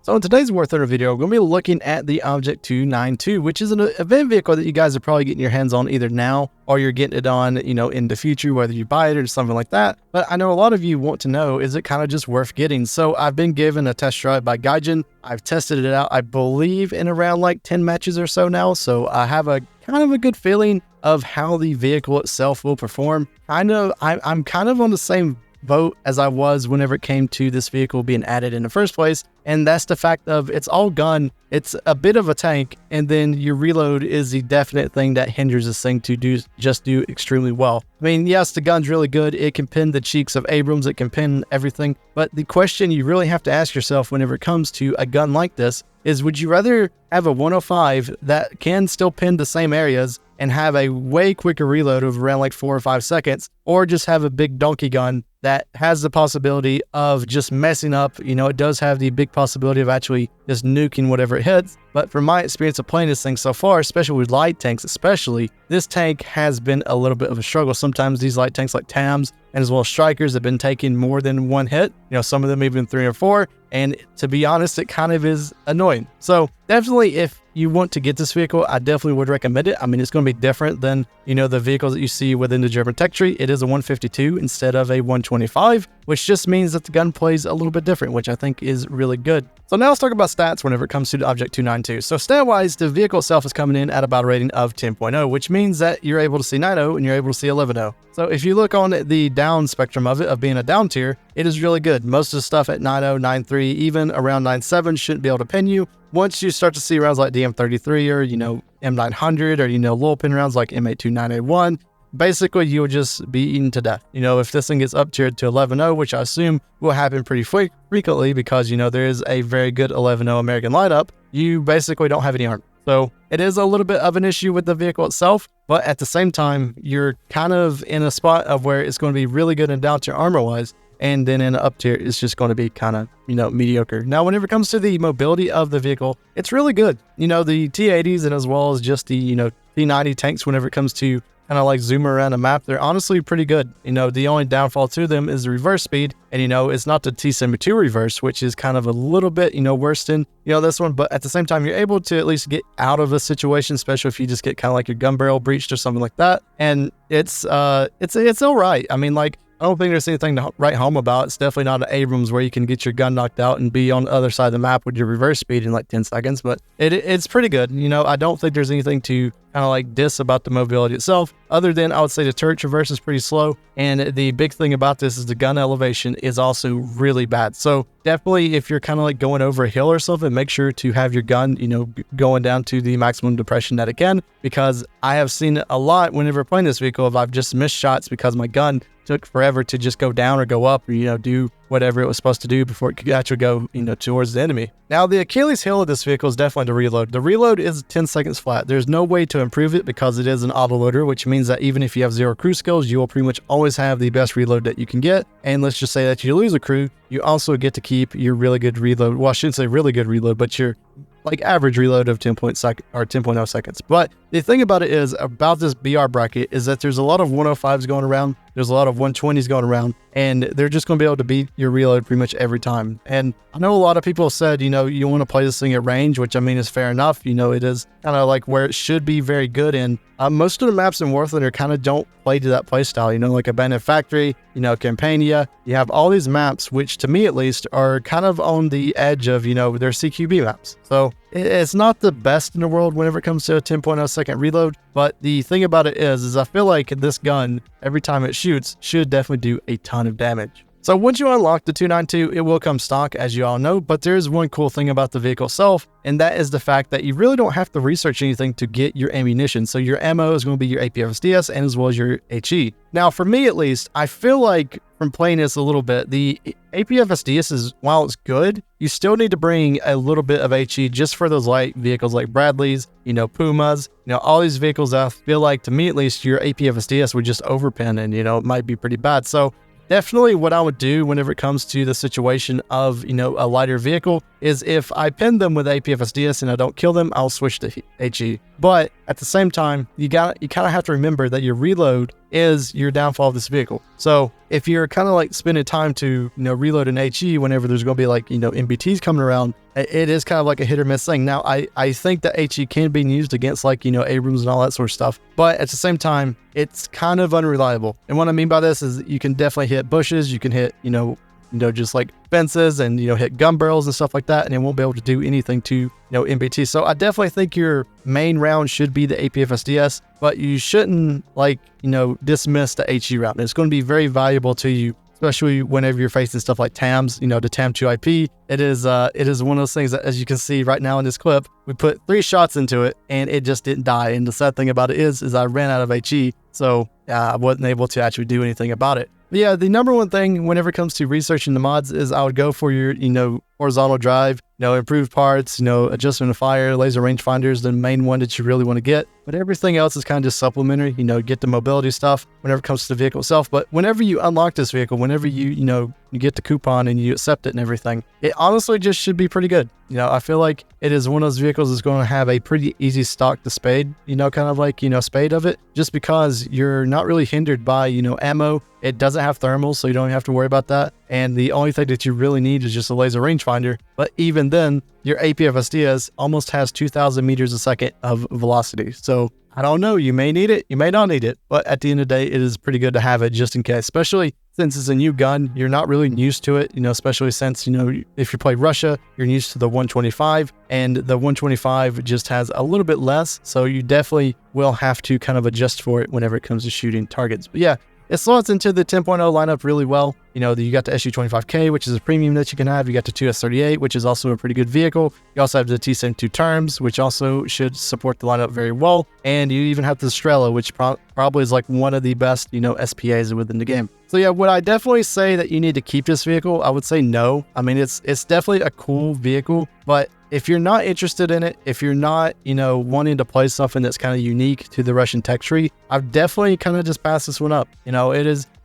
So in today's War Thunder video, we're going to be looking at the Object 292, which is an event vehicle that you guys are probably getting your hands on either now or you're getting it on, in the future, whether you buy it or something like that. But I know a lot of you want to know, is it kind of just worth getting? So I've been given a test drive by Gaijin. I've tested it out, I believe, in around like 10 matches or so now. So I have a kind of a good feeling of how the vehicle itself will perform. I'm kind of on the same boat as I was whenever it came to this vehicle being added in the first place, and that's the fact of it's all gun, it's a bit of a tank, and then your reload is the definite thing that hinders this thing to do extremely well. I mean, yes, the gun's really good, it can pin the cheeks of Abrams, it can pin everything, but the question you really have to ask yourself whenever it comes to a gun like this is, would you rather have a 105 that can still pin the same areas and have a way quicker reload of around like 4 or 5 seconds, or just have a big donkey gun that has the possibility of just messing up? It does have the big possibility of actually just nuking whatever it hits. But from my experience of playing this thing so far, especially with light tanks, this tank has been a little bit of a struggle. Sometimes these light tanks like TAMs and as well as Strikers have been taking more than one hit. Some of them even 3 or 4. And to be honest, it kind of is annoying. So definitely, if you want to get this vehicle, I definitely would recommend it. I mean, it's going to be different than, the vehicles that you see within the German tech tree. It is a 152 instead of a 125, which just means that the gun plays a little bit different, which I think is really good. So now let's talk about stats whenever it comes to the Object 292. So stat-wise, the vehicle itself is coming in at about a rating of 10.0, which means that you're able to see 9.0 and you're able to see 11.0. So if you look on the down spectrum of it, of being a down tier, it is really good. Most of the stuff at 9.0, 9.3, even around 9.7 shouldn't be able to pin you. Once you start to see rounds like the M33 or, M900 or, little pin rounds like M82981, basically you'll just be eaten to death. If this thing gets up tiered to 11.0, which I assume will happen pretty frequently because, there is a very good 11.0 American lineup, you basically don't have any armor. So it is a little bit of an issue with the vehicle itself, but at the same time, you're kind of in a spot of where it's going to be really good in down tier armor-wise, and then in the up tier, it's just going to be kind of, mediocre. Now, whenever it comes to the mobility of the vehicle, it's really good. The T80s and as well as just the, T90 tanks, whenever it comes to kind of like zoom around a map, they're honestly pretty good. The only downfall to them is the reverse speed, and it's not the T72 reverse, which is kind of a little bit, worse than, this one, but at the same time, you're able to at least get out of a situation, especially if you just get kind of like your gun barrel breached or something like that, and it's all right. I mean, like, I don't think there's anything to write home about. It's definitely not an Abrams where you can get your gun knocked out and be on the other side of the map with your reverse speed in like 10 seconds, but it's pretty good. I don't think there's anything to kind of like diss about the mobility itself, other than I would say the turret traverse is pretty slow, and the big thing about this is the gun elevation is also really bad. So definitely, if you're kind of like going over a hill or something, make sure to have your gun, going down to the maximum depression that it can, because I have seen a lot whenever playing this vehicle of I've just missed shots because my gun took forever to just go down or go up or, do whatever it was supposed to do before it could actually go, towards the enemy. Now, the Achilles heel of this vehicle is definitely the reload. The reload is 10 seconds flat. There's no way to improve it because it is an autoloader, which means that even if you have 0 crew skills, you will pretty much always have the best reload that you can get. And let's just say that you lose a crew, you also get to keep your really good reload. Well, I shouldn't say really good reload, but your like average reload of 10.0 seconds. But the thing about it is, about this BR bracket, is that there's a lot of 105s going around, there's a lot of 120s going around, and they're just going to be able to beat your reload pretty much every time. And I know a lot of people said, you want to play this thing at range, which I mean is fair enough. It is kind of like where it should be very good in. Most of the maps in War Thunder kind of don't play to that play style, like Abandoned Factory, Campania. You have all these maps, which to me at least are kind of on the edge of, their CQB maps. So it's not the best in the world whenever it comes to a 10.0 second reload, but the thing about it is I feel like this gun, every time it shoots, should definitely do a ton of damage. So once you unlock the 292, it will come stock, as you all know, but there is one cool thing about the vehicle itself, and that is the fact that you really don't have to research anything to get your ammunition. So your ammo is going to be your APFSDS and as well as your HE. Now, for me at least, I feel like from playing this a little bit, the APFSDS is, while it's good, you still need to bring a little bit of HE just for those light vehicles like Bradleys, Pumas, all these vehicles. I feel like, to me at least, your APFSDS would just overpin and, it might be pretty bad. So definitely what I would do whenever it comes to the situation of, a lighter vehicle is if I pin them with APFSDS and I don't kill them, I'll switch to HE. But at the same time, you kind of have to remember that your reload is your downfall of this vehicle. So if you're kind of like spending time to, reload an HE whenever there's going to be like, MBTs coming around, it is kind of like a hit or miss thing. Now, I think that HE can be used against like, Abrams and all that sort of stuff, but at the same time, it's kind of unreliable. And what I mean by this is you can definitely hit bushes, you can hit, just like fences and, hit gun barrels and stuff like that, and it won't be able to do anything to, MBT. So I definitely think your main round should be the APFSDS, but you shouldn't like, dismiss the HE round. It's going to be very valuable to you, especially whenever you're facing stuff like TAMs, the TAM2 IP. It is one of those things that, as you can see right now in this clip, we put 3 shots into it and it just didn't die. And the sad thing about it is I ran out of HE, so I wasn't able to actually do anything about it. But yeah, the number one thing whenever it comes to researching the mods is I would go for your, horizontal drive, improved parts, adjustment of fire, laser rangefinder is the main one that you really want to get. But everything else is kind of just supplementary, get the mobility stuff whenever it comes to the vehicle itself. But whenever you unlock this vehicle, whenever you get the coupon and you accept it and everything, it honestly just should be pretty good. I feel like it is one of those vehicles that's going to have a pretty easy stock to spade, kind of like, spade of it, just because you're not really hindered by, ammo. It doesn't have thermals, so you don't have to worry about that. And the only thing that you really need is just a laser rangefinder. But even then, your APFSDS almost has 2,000 meters a second of velocity. So I don't know, you may need it, you may not need it, but at the end of the day, it is pretty good to have it just in case, especially since it's a new gun. You're not really used to it, especially since, if you play Russia, you're used to the 125, and the 125 just has a little bit less. So you definitely will have to kind of adjust for it whenever it comes to shooting targets. But yeah, it slots into the 10.0 lineup really well. You got the SU-25K, which is a premium that you can have. You got the 2S38, which is also a pretty good vehicle. You also have the T-72 Terms, which also should support the lineup very well. And you even have the Strela, which probably is like one of the best, SPAs within the game. So yeah, would I definitely say that you need to keep this vehicle? I would say no. I mean, it's definitely a cool vehicle, but if you're not interested in it, if you're not, wanting to play something that's kind of unique to the Russian tech tree, I've definitely kind of just passed this one up.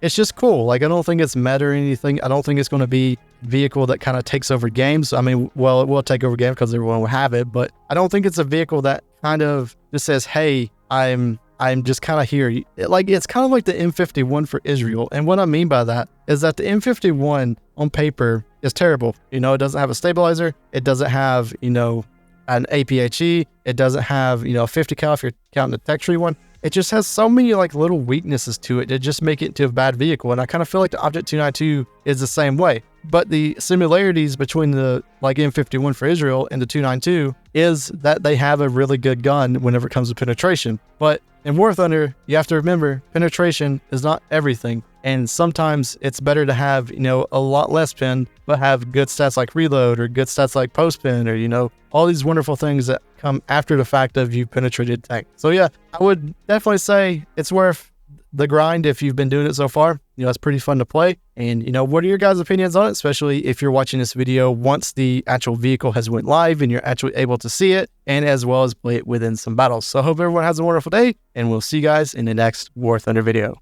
It's just cool. Like, I don't think it's meta or anything. I don't think it's going to be a vehicle that kind of takes over games. I mean, well, it will take over games because everyone will have it, but I don't think it's a vehicle that kind of just says, hey, I'm just kind of here. It's kind of like the M51 for Israel. And what I mean by that is that the M51 on paper is terrible. It doesn't have a stabilizer. It doesn't have, an APHE. It doesn't have, a 50 cal if you're counting the tech tree one. It just has so many like little weaknesses to it that just make it into a bad vehicle. And I kind of feel like the Object 292 is the same way. But the similarities between the like M51 for Israel and the 292 is that they have a really good gun whenever it comes to penetration. But in War Thunder, you have to remember penetration is not everything. And sometimes it's better to have, a lot less pen, but have good stats like reload or good stats like post pen or, all these wonderful things that come after the fact of you penetrated tank. So yeah, I would definitely say it's worth the grind if you've been doing it so far. It's pretty fun to play. And, what are your guys' opinions on it? Especially if you're watching this video once the actual vehicle has went live and you're actually able to see it, and as well as play it within some battles. So I hope everyone has a wonderful day, and we'll see you guys in the next War Thunder video.